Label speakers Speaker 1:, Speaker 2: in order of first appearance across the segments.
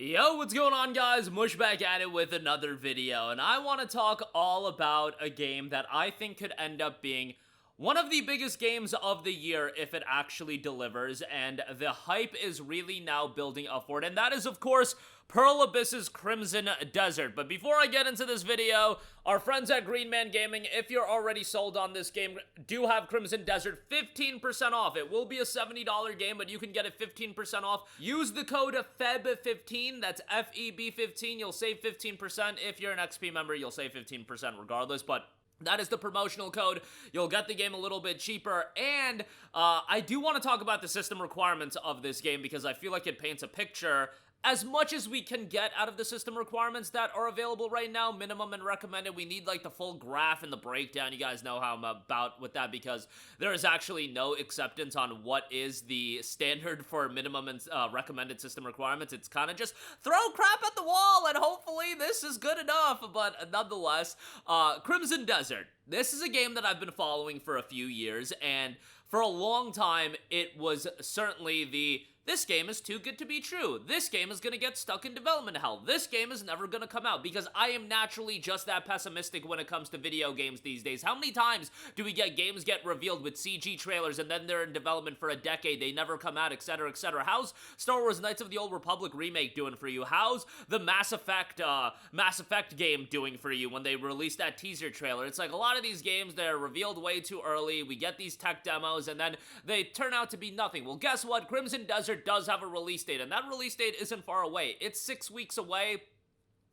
Speaker 1: Yo, what's going on, guys? Mush back at it with another video, and I want to talk all about a game that I think could end up being one of the biggest games of the year if it actually delivers, and the hype is really now building up for it, and that is, of course, Pearl Abyss's Crimson Desert. But before I get into this video, our friends at Green Man Gaming, if you're already sold on this game, do have Crimson Desert 15% off. It will be a $70 game, but you can get it 15% off. Use the code FEB15, that's FEB15, you'll save 15%. If you're an XP member, you'll save 15% regardless, but that is the promotional code. You'll get the game a little bit cheaper, and I do want to talk about the system requirements of this game because I feel like it paints a picture as much as we can get out of the system requirements that are available right now, minimum and recommended. We need like the full graph and the breakdown. You guys know how I'm about with that because there is actually no acceptance on what is the standard for minimum and recommended system requirements. It's kind of just throw crap at the wall and hopefully this is good enough. But nonetheless, Crimson Desert. This is a game that I've been following for a few years, and for a long time it was certainly this game is too good to be true. This game is going to get stuck in development hell. This game is never going to come out because I am naturally just that pessimistic when it comes to video games these days. How many times do we get games get revealed with CG trailers and then they're in development for a decade, they never come out, etc., etc.? How's Star Wars Knights of the Old Republic remake doing for you? How's the Mass Effect game doing for you when they released that teaser trailer? It's like a lot of these games, they're revealed way too early. We get these tech demos and then they turn out to be nothing. Well, guess what? Crimson Desert does have a release date, and that release date isn't far away. It's 6 weeks away.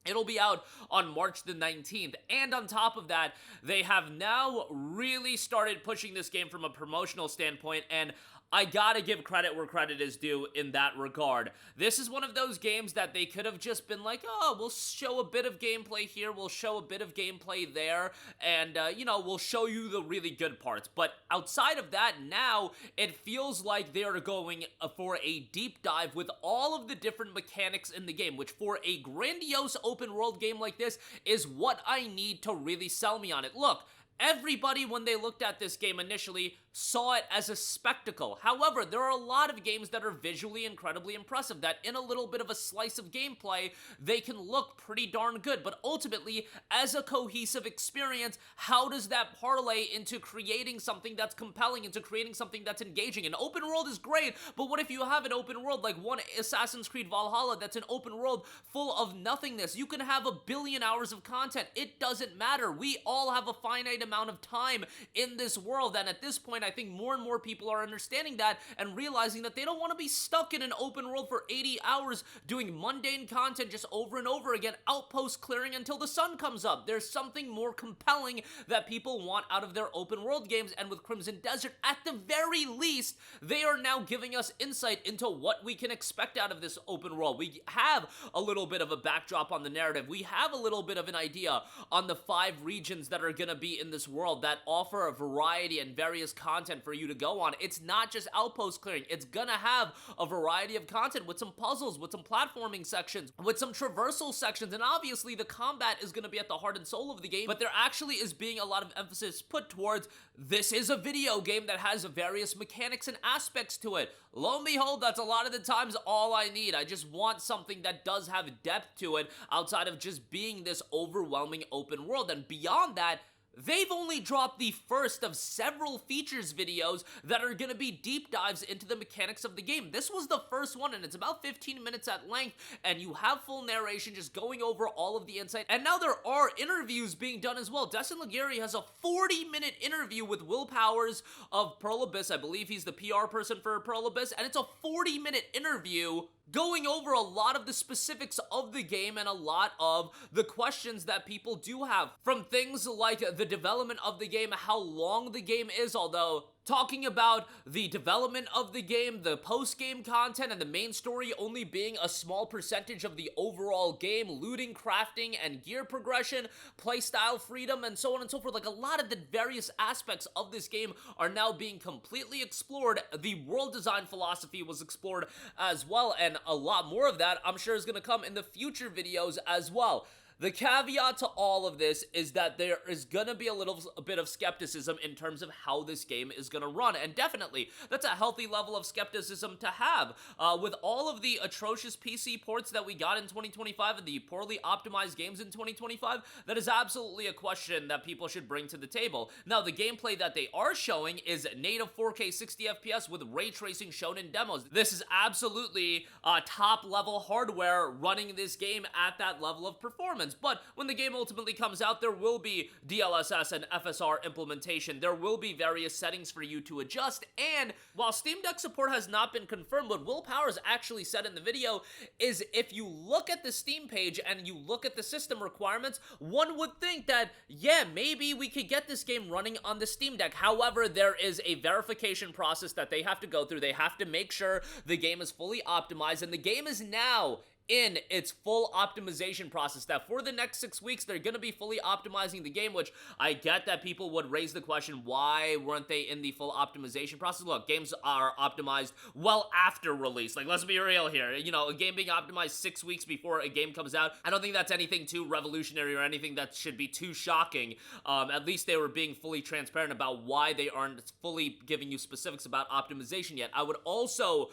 Speaker 1: It'll be out on March the 19th, and on top of that, they have now really started pushing this game from a promotional standpoint, and I gotta give credit where credit is due in that regard. This is one of those games that they could have just been like, oh, we'll show a bit of gameplay here, we'll show a bit of gameplay there, and, we'll show you the really good parts. But outside of that, now, it feels like they are going for a deep dive with all of the different mechanics in the game, which for a grandiose open world game like this is what I need to really sell me on it. Look, everybody, when they looked at this game initially, saw it as a spectacle. However, there are a lot of games that are visually incredibly impressive, that in a little bit of a slice of gameplay, they can look pretty darn good. But ultimately, as a cohesive experience, how does that parlay into creating something that's compelling, into creating something that's engaging? An open world is great, but what if you have an open world like one Assassin's Creed Valhalla that's an open world full of nothingness? You can have 1 billion hours of content. It doesn't matter. We all have a finite amount of time in this world, and at this point, I think more and more people are understanding that and realizing that they don't want to be stuck in an open world for 80 hours doing mundane content just over and over again, outpost clearing until the sun comes up. There's something more compelling that people want out of their open world games, and with Crimson Desert, at the very least, they are now giving us insight into what we can expect out of this open world. We have a little bit of a backdrop on the narrative. We have a little bit of an idea on the 5 regions that are going to be in this world that offer a variety and various content for you to go on. It's not just outpost clearing. It's gonna have a variety of content with some puzzles, with some platforming sections, with some traversal sections, and obviously the combat is gonna be at the heart and soul of the game, but there actually is being a lot of emphasis put towards this is a video game that has various mechanics and aspects to it. Lo and behold, that's a lot of the times all I need. I just want something that does have depth to it outside of just being this overwhelming open world, and beyond that, they've only dropped the first of several features videos that are going to be deep dives into the mechanics of the game. This was the first one, and it's about 15 minutes at length, and you have full narration just going over all of the insight. And now there are interviews being done as well. Destin Legarie has a 40-minute interview with Will Powers of Pearl Abyss. I believe he's the PR person for Pearl Abyss, and it's a 40-minute interview going over a lot of the specifics of the game and a lot of the questions that people do have. From things like the development of the game, how long the game is, although talking about the development of the game, the post-game content, and the main story only being a small percentage of the overall game, looting, crafting, and gear progression, playstyle freedom, and so on and so forth. Like, a lot of the various aspects of this game are now being completely explored. The world design philosophy was explored as well, and a lot more of that I'm sure is going to come in the future videos as well. The caveat to all of this is that there is gonna be a bit of skepticism in terms of how this game is gonna run, and definitely, that's a healthy level of skepticism to have. With all of the atrocious PC ports that we got in 2025 and the poorly optimized games in 2025, that is absolutely a question that people should bring to the table. Now, the gameplay that they are showing is native 4K 60 FPS with ray tracing shown in demos. This is absolutely top-level hardware running this game at that level of performance. But when the game ultimately comes out, there will be DLSS and FSR implementation. There will be various settings for you to adjust, and while Steam Deck support has not been confirmed, what Will Powers actually said in the video is if you look at the Steam page and you look at the system requirements, one would think that, yeah, maybe we could get this game running on the Steam Deck. However, there is a verification process that they have to go through. They have to make sure the game is fully optimized, and the game is now in its full optimization process, that for the next 6 weeks, they're going to be fully optimizing the game, which I get that people would raise the question, why weren't they in the full optimization process? Look, games are optimized well after release. Like, let's be real here. You know, a game being optimized 6 weeks before a game comes out, I don't think that's anything too revolutionary or anything that should be too shocking. At least they were being fully transparent about why they aren't fully giving you specifics about optimization yet. I would also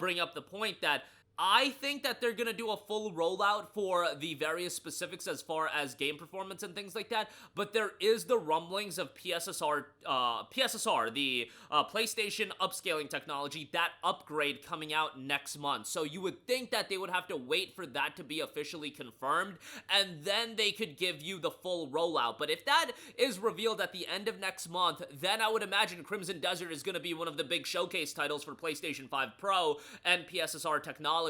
Speaker 1: bring up the point that I think that they're going to do a full rollout for the various specifics as far as game performance and things like that, but there is the rumblings of PSSR, the PlayStation upscaling technology, that upgrade coming out next month. So you would think that they would have to wait for that to be officially confirmed, and then they could give you the full rollout. But if that is revealed at the end of next month, then I would imagine Crimson Desert is going to be one of the big showcase titles for PlayStation 5 Pro and PSSR technology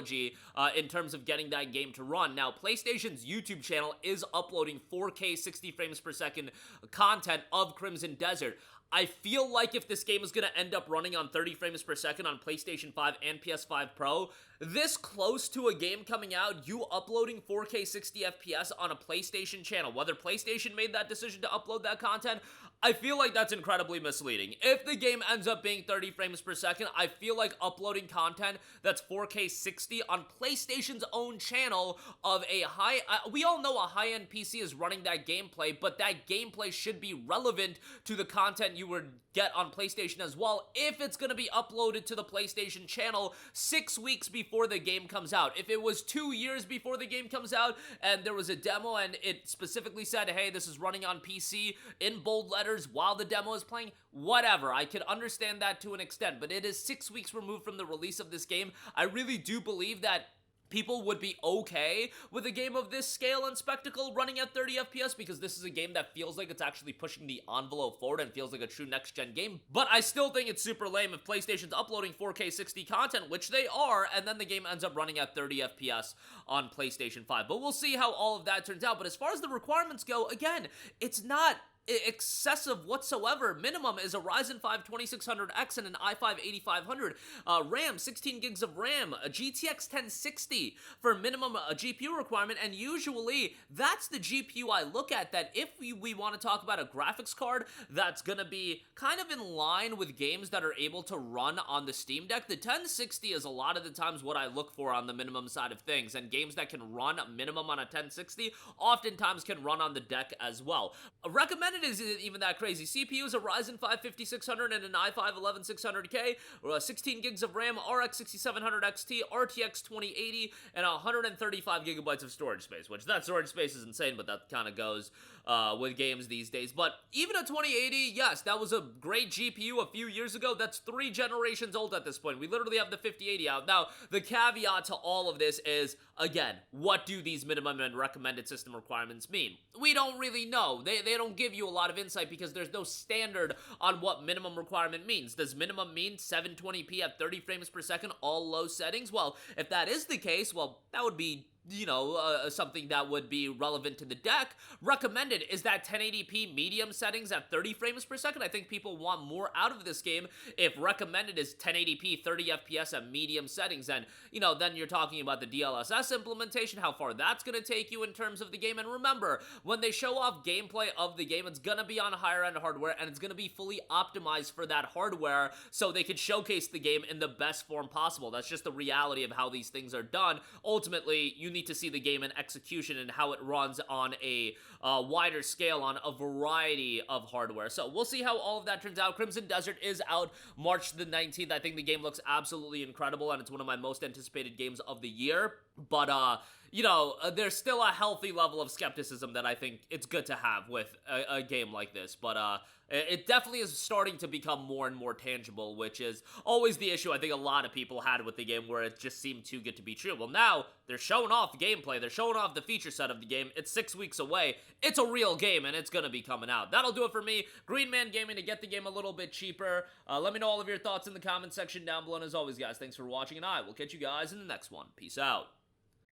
Speaker 1: in terms of getting that game to run. Now, PlayStation's YouTube channel is uploading 4K 60 frames per second content of Crimson Desert. I feel like if this game is going to end up running on 30 frames per second on PlayStation 5 and PS5 Pro, this close to a game coming out, you uploading 4K 60 FPS on a PlayStation channel, whether PlayStation made that decision to upload that content, I feel like that's incredibly misleading. If the game ends up being 30 frames per second, I feel like uploading content that's 4K 60 on PlayStation's own channel of a high... we all know a high-end PC is running that gameplay, but that gameplay should be relevant to the content you would get on PlayStation as well if it's going to be uploaded to the PlayStation channel 6 weeks before the game comes out. If it was 2 years before the game comes out and there was a demo and it specifically said, hey, this is running on PC in bold letters while the demo is playing, whatever, I could understand that to an extent, but it is 6 weeks removed from the release of this game. I really do believe that people would be okay with a game of this scale and spectacle running at 30 FPS because this is a game that feels like it's actually pushing the envelope forward and feels like a true next-gen game. But I still think it's super lame if PlayStation's uploading 4K 60 content, which they are, and then the game ends up running at 30 FPS on PlayStation 5. But we'll see how all of that turns out. But as far as the requirements go, again, it's not excessive whatsoever. Minimum is a Ryzen 5 2600X and an i5 8500, RAM, 16 gigs of RAM, a GTX 1060 for minimum GPU requirement, and usually that's the GPU I look at, that if we want to talk about a graphics card that's gonna be kind of in line with games that are able to run on the Steam Deck, the 1060 is a lot of the times what I look for on the minimum side of things, and games that can run minimum on a 1060 oftentimes can run on the deck as well. Recommended isn't even that crazy. CPU is a Ryzen 5 5600 and an i5 11600K, 16 gigs of RAM, RX 6700 XT, RTX 2080, and 135 gigabytes of storage space, which that storage space is insane, but that kind of goes with games these days. But even a 2080, yes, that was a great GPU a few years ago. That's 3 generations old at this point. We literally have the 5080 out. Now, the caveat to all of this is, again, what do these minimum and recommended system requirements mean? We don't really know. They don't give you a lot of insight because there's no standard on what minimum requirement means. Does minimum mean 720p at 30 frames per second, all low settings? Well, if that is the case, well, that would be, you know, something that would be relevant to the deck. Recommended is that 1080p medium settings at 30 frames per second. I think people want more out of this game if recommended is 1080p 30 FPS at medium settings. And, you know, then you're talking about the DLSS implementation, how far that's going to take you in terms of the game. And remember, when they show off gameplay of the game, it's going to be on higher end hardware and it's going to be fully optimized for that hardware so they could showcase the game in the best form possible. That's just the reality of how these things are done. Ultimately, you need need to see the game in execution and how it runs on a wider scale on a variety of hardware. So we'll see how all of that turns out. Crimson Desert is out March the 19th. I think the game looks absolutely incredible, and it's one of my most anticipated games of the year. But, you know, there's still a healthy level of skepticism that I think it's good to have with a game like this. But, it definitely is starting to become more and more tangible, which is always the issue I think a lot of people had with the game, where it just seemed too good to be true. Well, now they're showing off gameplay. They're showing off the feature set of the game. It's 6 weeks away. It's a real game, and it's going to be coming out. That'll do it for me. Green Man Gaming, to get the game a little bit cheaper. Let me know all of your thoughts in the comment section down below. And as always, guys, thanks for watching, and I will catch you guys in the next one. Peace out.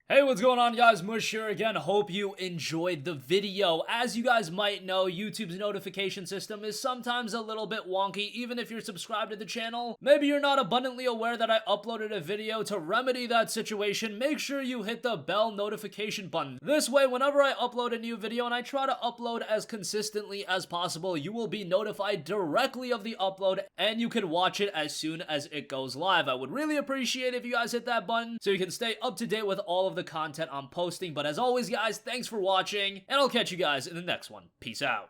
Speaker 1: Hey, what's going on, guys? Mush here again. Hope you enjoyed the video. As you guys might know, YouTube's notification system is sometimes a little bit wonky, even if you're subscribed to the channel. Maybe you're not abundantly aware that I uploaded a video. To remedy that situation, make sure you hit the bell notification button. This way, whenever I upload a new video, and I try to upload as consistently as possible, you will be notified directly of the upload, and you can watch it as soon as it goes live. I would really appreciate it if you guys hit that button so you can stay up to date with all of the content I'm posting. But as always, guys, thanks for watching, and I'll catch you guys in the next one. Peace out.